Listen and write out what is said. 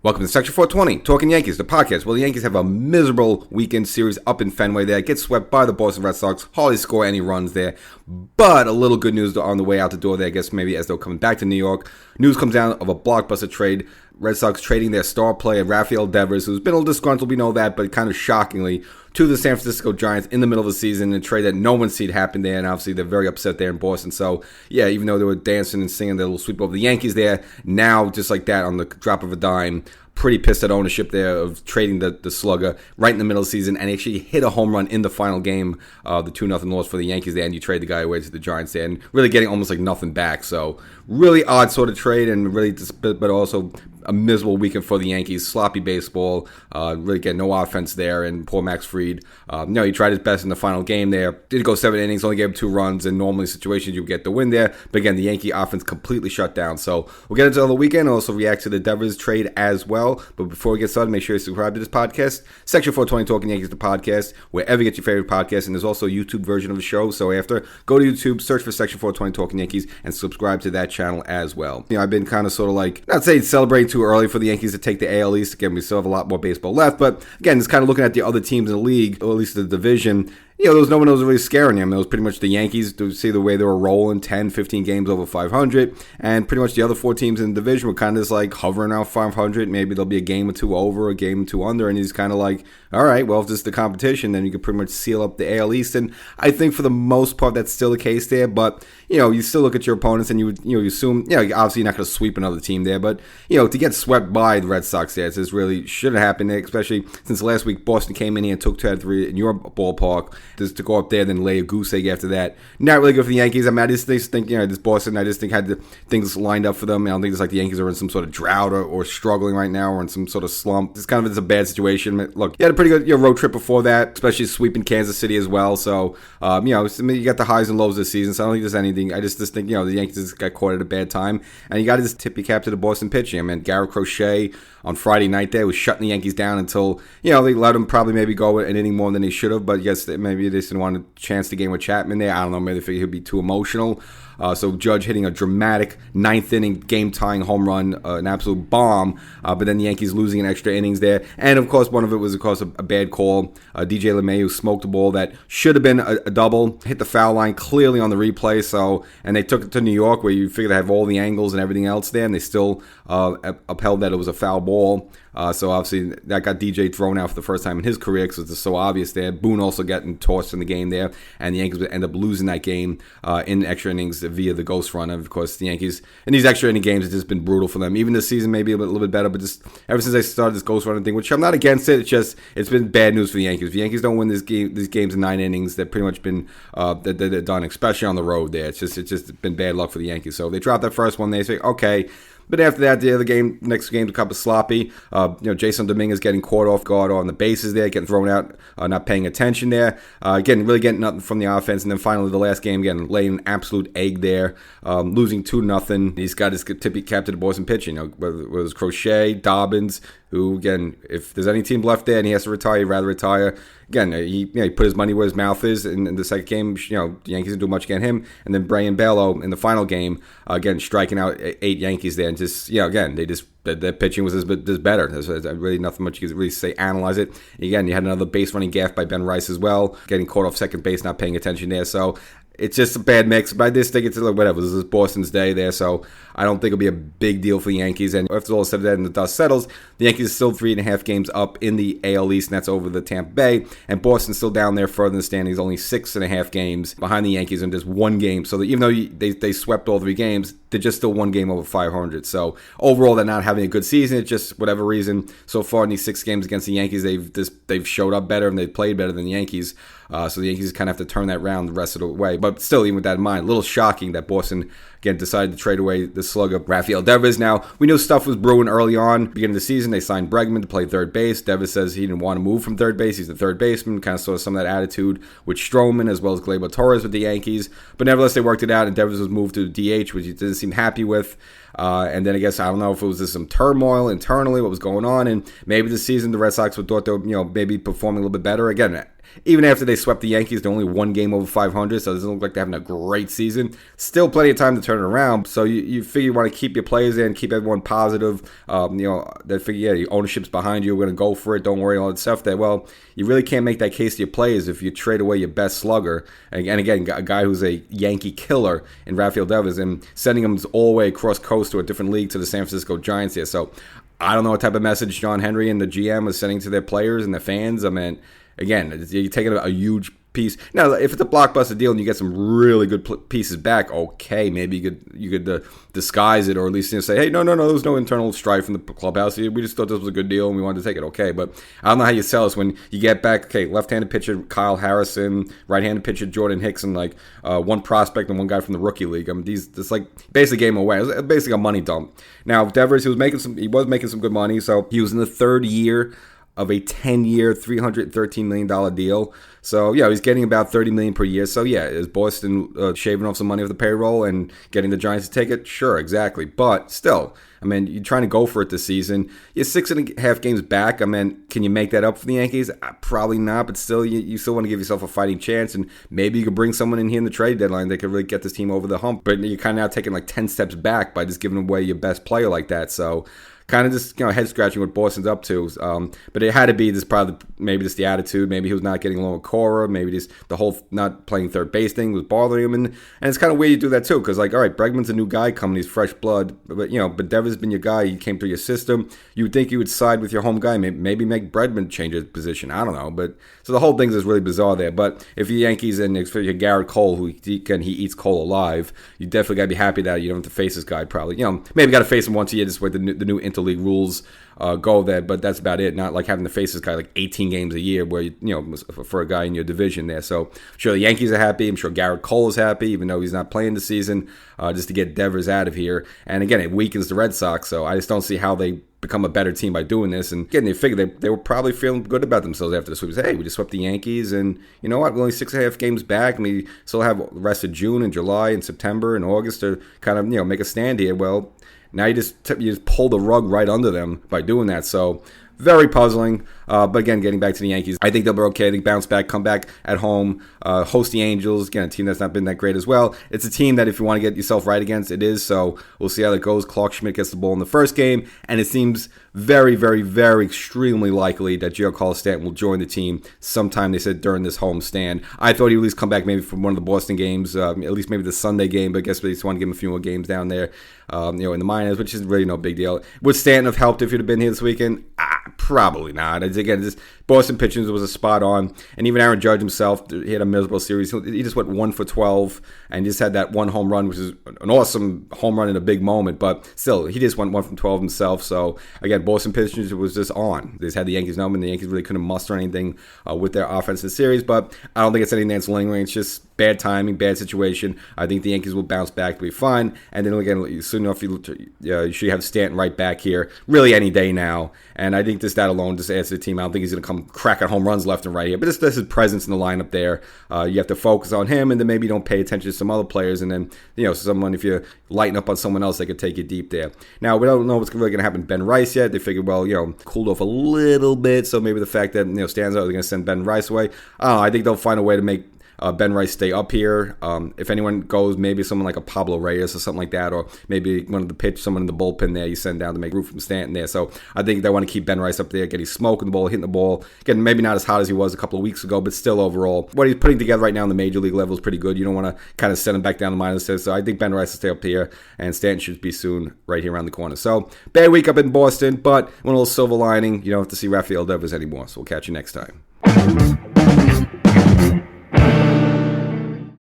Welcome to Section 420, Talkin Yankees, the podcast. Well, the Yankees have a miserable weekend series up in Fenway there. Get swept by the Boston Red Sox. Hardly score any runs there. But a little good news on the way out the door there, I guess maybe as they're coming back to New York. News comes down of a blockbuster trade. Red Sox trading their star player, Rafael Devers, who's been a little disgruntled, we know that, but kind of shockingly, to the San Francisco Giants in the middle of the season, a trade that no one seen happen there, and obviously they're very upset there in Boston. So, yeah, even though they were dancing and singing their little sweep over the Yankees there, now, just like that, on the drop of a dime, pretty pissed at ownership there of trading the slugger right in the middle of the season, and actually hit a home run in the final game, the 2-0 loss for the Yankees there, and you trade the guy away to the Giants there, and really getting almost like nothing back. So really odd sort of trade, and really, but also a miserable weekend for the Yankees. Sloppy baseball, really getting no offense there, and poor Max Fried. He tried his best in the final game there. Did go 7 innings, only gave him 2 runs. In normally situations, you would get the win there. But again, the Yankee offense completely shut down. So we'll get into the weekend and also react to the Devers trade as well. But before we get started, make sure you subscribe to this podcast. Section 420 Talkin Yankees, the podcast, wherever you get your favorite podcast. And there's also a YouTube version of the show. So after, go to YouTube, search for Section 420 Talkin Yankees, and subscribe to that channel as well. I've been kind of sort of like, not saying celebrating too early for the Yankees to take the AL East. Again, we still have a lot more baseball left, but again, it's kind of looking at the other teams in the league, or at least the division. There was no one that was really scaring him. It was pretty much the Yankees, to see the way they were rolling, 10, 15 games over 500, and pretty much the other 4 teams in the division were kind of just like hovering around 500. Maybe there'll be a game or 2 over, a game or 2 under, and he's kind of like, all right, well, if this is the competition, then you can pretty much seal up the AL East, and I think for the most part that's still the case there, but, you still look at your opponents, and you assume, obviously you're not going to sweep another team there, but, to get swept by the Red Sox there, this really shouldn't happen, especially since last week Boston came in here and took 2-3 in your ballpark, just to go up there, then lay a goose egg after that. Not really good for the Yankees. I mean, I just think, this Boston, I just think had the things lined up for them. I don't think it's like the Yankees are in some sort of drought or struggling right now or in some sort of slump. It's kind of a bad situation. Look, you had a pretty good road trip before that, especially sweeping Kansas City as well. So, you got the highs and lows this season, so I don't think there's anything. I just think, the Yankees just got caught at a bad time, and you got to just tip your cap to the Boston pitching. I mean, Garrett Crochet on Friday night there was shutting the Yankees down until, they let him probably maybe go an inning more than they should have, but yes, maybe they just didn't want a chance to game with Chapman there. I don't know, maybe they figured he'd be too emotional. So Judge hitting a dramatic 9th inning game-tying home run, an absolute bomb, but then the Yankees losing in extra innings there. And, of course, one of it was, of course, a bad call. DJ LeMahieu smoked the ball that should have been a double, hit the foul line clearly on the replay. And they took it to New York, where you figure they have all the angles and everything else there, and they still upheld that it was a foul ball. So obviously that got DJ thrown out for the first time in his career because it's so obvious there. Boone also getting tossed in the game there, and the Yankees would end up losing that game in extra innings via the ghost run. And of course, the Yankees in these extra inning games, it's just been brutal for them. Even this season, maybe a little bit better, but just ever since they started this ghost running thing, which I'm not against it, it's been bad news for the Yankees. If the Yankees don't win these games in 9 innings, they've pretty much been they're done, especially on the road there. It's just been bad luck for the Yankees. So they dropped that first one. They say, okay. But after that, the other game, next game's a couple sloppy. Jason Dominguez getting caught off guard on the bases there, getting thrown out, not paying attention there. Really getting nothing from the offense. And then finally, the last game, again, laying an absolute egg there, losing 2-0. He's got his tippy cap to the Boston pitching. Whether it was Crochet, Dobbins, who, again, if there's any team left there and he has to retire, he'd rather retire. Again, he put his money where his mouth is in the second game. The Yankees didn't do much against him. And then Brian Bello in the final game, again, striking out 8 Yankees there. And just, again, their pitching was just better. There's really nothing much you can really say, analyze it. Again, you had another base running gaff by Ben Rice as well, getting caught off second base, not paying attention there. So it's just a bad mix, but I just think it's like whatever. This is Boston's day there, so I don't think it'll be a big deal for the Yankees. And after all said and done and the dust settles, the Yankees are still 3.5 games up in the AL East, and that's over the Tampa Bay. And Boston's still down there further in the standings, only 6.5 games behind the Yankees and just 1 game. So that even though they swept all 3 games, they're just still 1 game over 500. So overall, they're not having a good season. It's just whatever reason. So far in these 6 games against the Yankees, they've showed up better and they've played better than the Yankees. So the Yankees kind of have to turn that around the rest of the way. But still, even with that in mind, a little shocking that Boston, again, decided to trade away the slugger, Rafael Devers. Now, we knew stuff was brewing early on. Beginning of the season, they signed Bregman to play third base. Devers says he didn't want to move from third base. He's the third baseman. Kind of saw some of that attitude with Stroman as well as Gleyber Torres with the Yankees. But nevertheless, they worked it out, and Devers was moved to DH, which he didn't seem happy with. And then I guess, I don't know if it was just some turmoil internally, what was going on. And maybe this season, the Red Sox thought they were, maybe performing a little bit better. Again, even after they swept the Yankees, they're only one game over 500, so it doesn't look like they're having a great season. Still plenty of time to turn it around, so you figure you want to keep your players in, keep everyone positive. They figure, your ownership's behind you, we're going to go for it, don't worry, all that stuff. That, well, you really can't make that case to your players if you trade away your best slugger, and again, a guy who's a Yankee killer in Rafael Devers, and sending him all the way across coast to a different league to the San Francisco Giants here. So I don't know what type of message John Henry and the GM is sending to their players and their fans. I mean, again, you're taking a huge piece. Now, if it's a blockbuster deal and you get some really good pieces back, okay, maybe you could disguise it, or at least say, hey, no, there was no internal strife in the clubhouse. We just thought this was a good deal and we wanted to take it. Okay, but I don't know how you sell this when you get back, okay, left-handed pitcher Kyle Harrison, right-handed pitcher Jordan Hicks, and like one prospect and one guy from the rookie league. I mean, it's like basically game away. It was basically a money dump. Now, Devers, he was making some good money, so he was in the third year of a 10-year, $313 million deal. So, yeah, he's getting about $30 million per year. So, yeah, is Boston shaving off some money off the payroll and getting the Giants to take it? Sure, exactly. But still, I mean, you're trying to go for it this season. You're 6.5 games back. I mean, can you make that up for the Yankees? Probably not, but still, you still want to give yourself a fighting chance, and maybe you could bring someone in here in the trade deadline that could really get this team over the hump. But you're kind of now taking like 10 steps back by just giving away your best player like that. So, kind of just head scratching what Boston's up to, but it had to be this maybe just the attitude. Maybe he was not getting along with Cora. Maybe just the whole not playing third base thing was bothering him, and it's kind of weird you do that too, because like, all right, Bregman's a new guy coming, he's fresh blood, but Devers has been your guy. He came through your system. You would think you would side with your home guy, maybe make Bregman change his position. I don't know, but so the whole thing is really bizarre there. But if you're Yankees and if you're Garrett Cole, who he eats Cole alive, you definitely gotta be happy that you don't have to face this guy. Probably, maybe got to face him once a year, just with the new interleague rules go there, but that's about it. Not like having to face this guy like 18 games a year, where for a guy in your division there. So I'm sure the Yankees are happy. I'm sure Garrett Cole is happy, even though he's not playing this season, just to get Devers out of here. And again, it weakens the Red Sox, so I just don't see how they become a better team by doing this. And again, they figured they were probably feeling good about themselves after the sweep. Hey, we just swept the Yankees, and you know what? We're only 6.5 games back, and we still have the rest of June and July and September and August to kind of make a stand here. Well, now you just pull the rug right under them by doing that. So very puzzling. But again, getting back to the Yankees, I think they'll be okay. I think bounce back, come back at home, host the Angels. Again, a team that's not been that great as well. It's a team that if you want to get yourself right against, it is. So we'll see how that goes. Clark Schmidt gets the ball in the first game, and it seems very, very, very extremely likely that Giancarlo Stanton will join the team sometime, they said, during this home stand. I thought he'd at least come back maybe from one of the Boston games, at least maybe the Sunday game, but I guess they just want to give him a few more games down there, in the minors, which is really no big deal. Would Stanton have helped if he'd have been here this weekend? Probably not. Again, this Boston pitching was a spot on, and even Aaron Judge himself, he had a miserable series. He just went 1 for 12 and just had that one home run, which is an awesome home run in a big moment, but still, he just went 1 from 12 himself. So again, Boston pitching was just on. They just had the Yankees number, and the Yankees really couldn't muster anything with their offense in the series, but I don't think it's anything that's lingering. It's just bad timing, bad situation. I think the Yankees will bounce back to be fine, and then again, soon enough, you should have Stanton right back here, really any day now, and I think that alone just adds to the team. I don't think he's going to come cracking home runs left and right here, but just his presence in the lineup there. You have to focus on him, and then maybe you don't pay attention to some other players, and then someone, if you lighten up on someone else, they could take you deep there. Now, we don't know what's really going to happen to Ben Rice yet. They figured, cooled off a little bit, so maybe the fact that Stan's out, they're going to send Ben Rice away. I think they'll find a way to make Ben Rice stay up here. If anyone goes, maybe someone like a Pablo Reyes or something like that, or maybe one of the someone in the bullpen there you send down to make room from Stanton there. So I think they want to keep Ben Rice up there, get his smoking the ball, hitting the ball. Again, maybe not as hot as he was a couple of weeks ago, but still overall, what he's putting together right now in the major league level is pretty good. You don't want to kind of send him back down the minors. So I think Ben Rice will stay up here, and Stanton should be soon right here around the corner. So bad week up in Boston, but one little silver lining, you don't have to see Rafael Devers anymore. So we'll catch you next time.